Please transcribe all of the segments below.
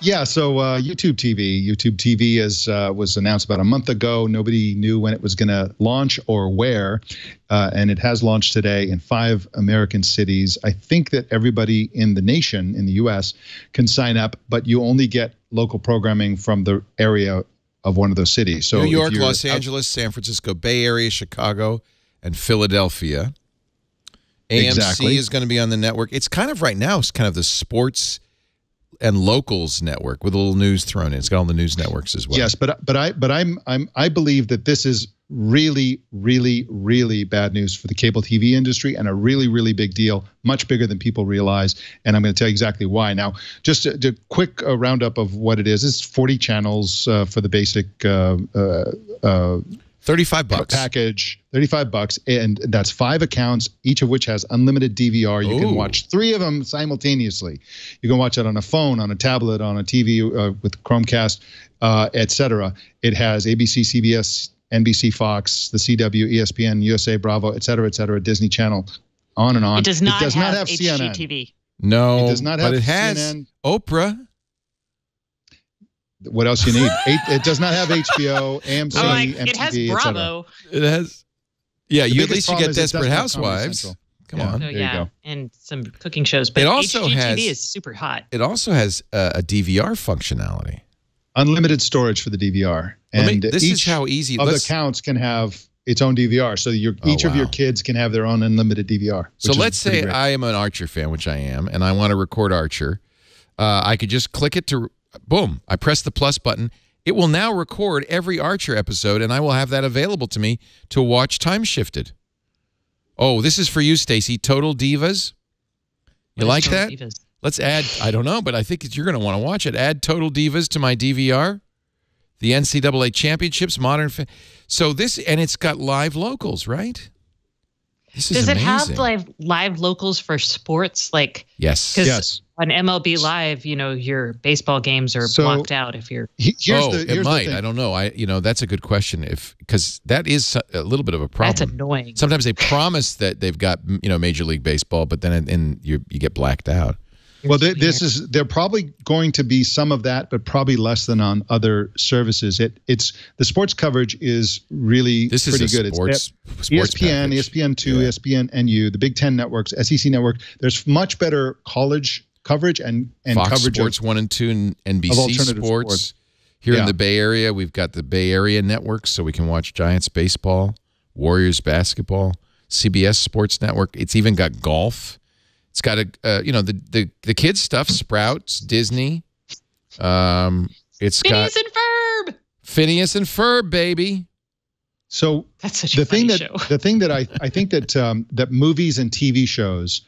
Yeah, so YouTube TV. YouTube TV was announced about a month ago. Nobody knew when it was going to launch or where, and it has launched today in 5 American cities. I think that everybody in the nation, in the U.S., can sign up, but you only get local programming from the area of one of those cities. So New York, Los Angeles, San Francisco, Bay Area, Chicago, and Philadelphia. AMC is going to be on the network. It's kind of right now, it's kind of the sports and locals network with a little news thrown in. It's got all the news networks as well. Yes, but I believe that this is really, really, really bad news for the cable TV industry and a really, really big deal, much bigger than people realize. And I'm going to tell you exactly why. Now, just a quick roundup of what it is. It's 40 channels for the basic 35 bucks package, $35, and that's 5 accounts, each of which has unlimited DVR. You can watch 3 of them simultaneously. You can watch it on a phone, on a tablet, on a TV with Chromecast, etc. It has ABC, CBS, NBC, Fox, the CW, ESPN, USA, Bravo, etc., Disney Channel, on and on. It does not have CNN. HGTV. No, it does not have, but it has CNN. Oprah. What else you need? It does not have HBO, AMC, MTV, it has Bravo. It has. Yeah, the at least you get Desperate Housewives. Come on. So, there you go. And some cooking shows. But it also HGTV is super hot. It also has a DVR functionality. Unlimited storage for the DVR. And this each is how easy of the accounts can have its own DVR. So each of your kids can have their own unlimited DVR. So let's say I am an Archer fan, which I am, and I want to record Archer. I could just click it to, boom, I press the plus button. It will now record every Archer episode, and I will have that available to me to watch time shifted. Oh, this is for you, Stacy. Total Divas. You like that? Divas? Let's add, I don't know, but I think you're going to want to watch it. Add Total Divas to my DVR. The NCAA Championships, Modern. So this, and it's got live locals, right? This is amazing. Does it have live locals for sports? Like, yes. Yes. On MLB Live, you know, your baseball games are blocked out if you're. It might. I don't know. That's a good question. Because that is a little bit of a problem. That's annoying. Sometimes they promise that they've got Major League Baseball, but then you get blacked out. Well, they're probably going to be some of that, but probably less than on other services. It's the sports coverage is really pretty good. Sports ESPN, package. ESPN2, ESPN-NU, the Big Ten networks, SEC network. There's much better college coverage and Fox coverage Sports 1 and 2 and NBC Sports. Here in the Bay Area, we've got the Bay Area network, so we can watch Giants baseball, Warriors basketball, CBS Sports Network. It's even got golf. It's got the kids stuff, Sprouts, Disney. It's got Phineas and Ferb. Phineas and Ferb, baby. So that's such a funny show. The thing that I think that that movies and TV shows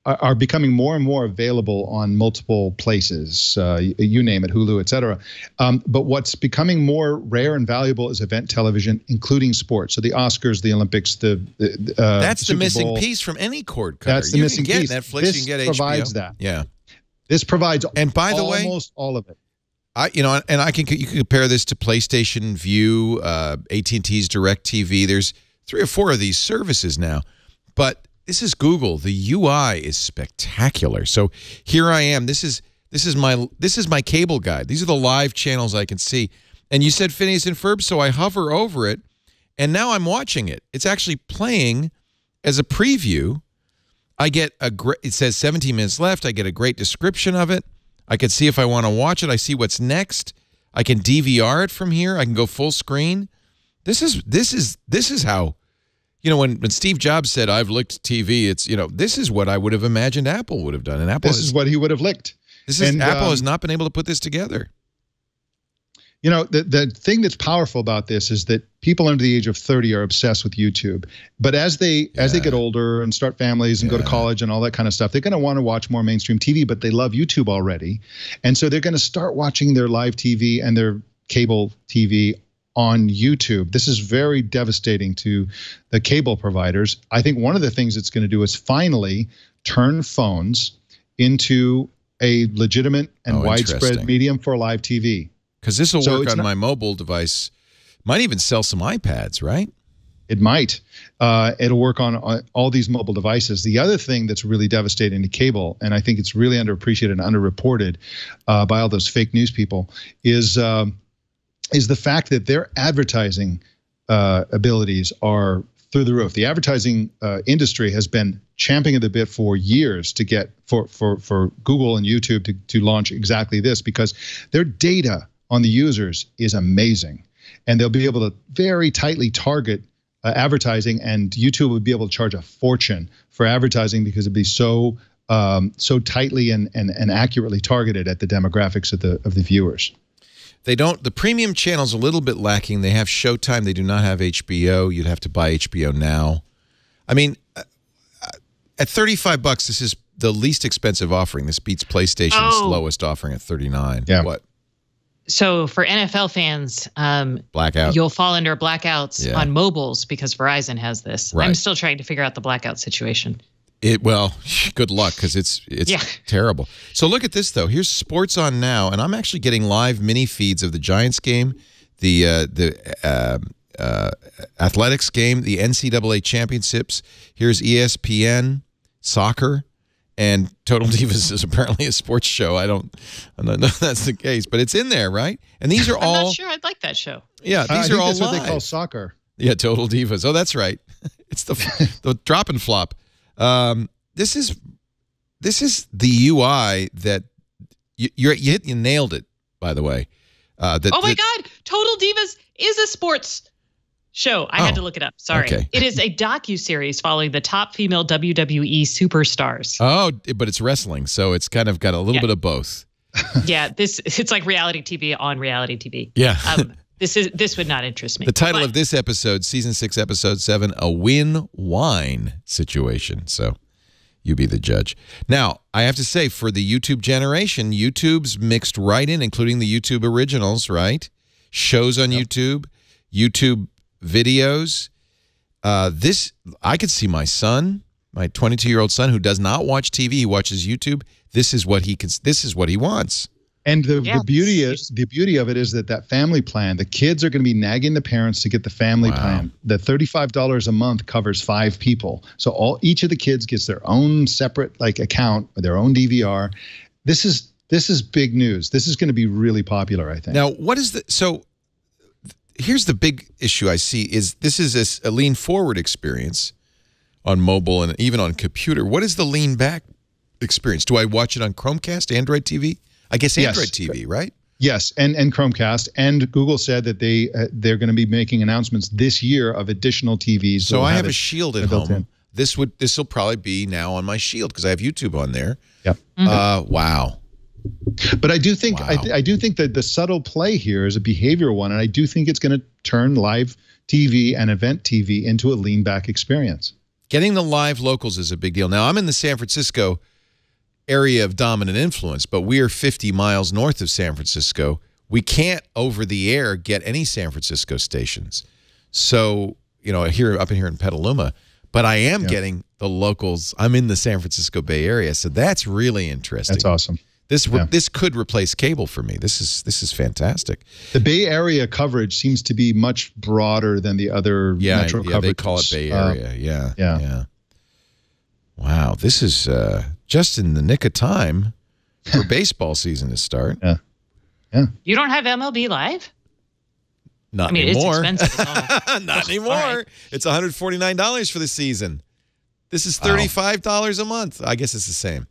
are becoming more and more available on multiple places. You name it, Hulu, etc. But what's becoming more rare and valuable is event television, including sports. So the Oscars, the Olympics, that's the Super missing Bowl. piece from any cord cutter. That's the missing piece. Netflix, this you can get provides HBO. that. Yeah, this provides. And by the way, almost all of it. You can compare this to PlayStation View, AT&T's DirecTV. There's 3 or 4 of these services now, but this is Google. The UI is spectacular. So here I am. This is my cable guide. These are the live channels I can see. And you said Phineas and Ferb, so I hover over it, and now I'm watching it. It's actually playing as a preview. I get it says 17 minutes left. I get a great description of it. I can see if I want to watch it. I see what's next. I can DVR it from here. I can go full screen. This is how. When Steve Jobs said, "I've licked TV," it's this is what I would have imagined Apple would have done, and Apple. This is what he would have licked. Apple has not been able to put this together. The thing that's powerful about this is that people under the age of 30 are obsessed with YouTube. But as they get older and start families and go to college and all that kind of stuff, they're going to want to watch more mainstream TV, but they love YouTube already. And so they're going to start watching their live TV and their cable TV on YouTube. This is very devastating to the cable providers. I think one of the things it's going to do is finally turn phones into a legitimate and widespread medium for live TV. Because this will work on my mobile device. Might even sell some iPads, right? It might. It'll work on all these mobile devices. The other thing that's really devastating to cable, and I think it's really underappreciated and underreported by all those fake news people, is the fact that their advertising abilities are through the roof. The advertising industry has been champing at the bit for years to get for Google and YouTube to launch exactly this, because their data on the users is amazing, and they'll be able to very tightly target advertising, and YouTube would be able to charge a fortune for advertising because it'd be so tightly and accurately targeted at the demographics of the viewers. They don't. The premium channel's a little bit lacking. They have Showtime. They do not have HBO. You'd have to buy HBO now. I mean, at $35, this is the least expensive offering. This beats PlayStation's lowest offering at $39. Yeah. What? So for NFL fans, blackout. You'll fall under blackouts on mobiles because Verizon has this. Right. I'm still trying to figure out the blackout situation. Well, good luck, because it's terrible. So look at this though. Here's sports on now, and I'm actually getting live mini feeds of the Giants game, the athletics game, the NCAA championships. Here's ESPN soccer. And Total Divas is apparently a sports show. I don't know if that's the case, but it's in there, right? And these are all. I'm not sure I'd like that show. Yeah, these are all that's live. what they call soccer. Yeah, Total Divas. Oh, that's right. It's the drop and flop. This is the UI that you nailed it. By the way. Oh my God! Total Divas is a sports show. I had to look it up. Sorry. Okay. It is a docuseries following the top female WWE superstars. Oh, but it's wrestling, so it's kind of got a little bit of both. Yeah, it's like reality TV on reality TV. Yeah. This would not interest me. The title of this episode, Season 6, Episode 7, A Win-Wine Situation. So you be the judge. Now, I have to say, for the YouTube generation, YouTube's mixed right in, including the YouTube originals, right? Shows on YouTube, YouTube videos. This, I could see my son, my 22-year-old son, who does not watch TV, he watches YouTube. This is what he wants. And the beauty of it is that family plan, the kids are going to be nagging the parents to get the family plan. The $35 a month covers 5 people. So each of the kids gets their own separate account with their own DVR. This is big news. This is going to be really popular, I think. Now, what is here's the big issue I see is this is a lean forward experience on mobile and even on computer. What is the lean back experience? Do I watch it on Chromecast, Android TV? I guess Android TV, right? Yes, and Chromecast. And Google said that they're going to be making announcements this year of additional TVs. So I have a Shield at home. This will probably be now on my Shield because I have YouTube on there. Yep. Wow. But I do think I do think that the subtle play here is a behavioral one, and I do think it's going to turn live TV and event TV into a lean back experience. Getting the live locals is a big deal. Now, I'm in the San Francisco area of dominant influence, but we are 50 miles north of San Francisco. We can't over the air get any San Francisco stations. So, up in here in Petaluma, but I am getting the locals. I'm in the San Francisco Bay Area, so that's really interesting. That's awesome. This could replace cable for me. This is fantastic. The Bay Area coverage seems to be much broader than the other metro coverage. They call it Bay Area. Yeah. Wow, this is just in the nick of time for baseball season to start. Yeah. You don't have MLB Live? Not anymore. It's expensive. Not anymore. Right. It's $149 for the season. This is $35 a month. I guess it's the same.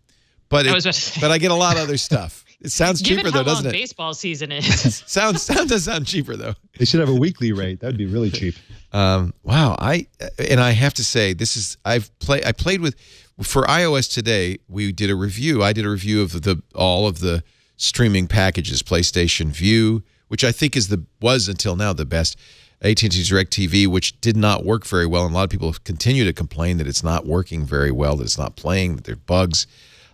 But I get a lot of other stuff. It sounds cheaper though, doesn't it? Given how long baseball season is. does sound cheaper though. They should have a weekly rate. That'd be really cheap. Wow. I have to say I played with for iOS today. We did a review. I did a review of all of the streaming packages, PlayStation View, which I think was until now the best. AT&T DirecTV, which did not work very well, and a lot of people continue to complain that it's not working very well, that it's not playing, that there are bugs.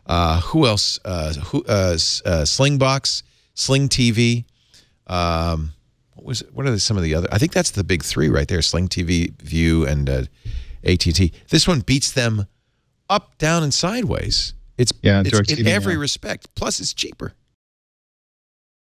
Who else? Slingbox, Sling TV. What are some of the other? I think that's the big 3 right there: Sling TV, View, and AT&T. This one beats them up, down, and sideways. It's in every respect. Plus, it's cheaper.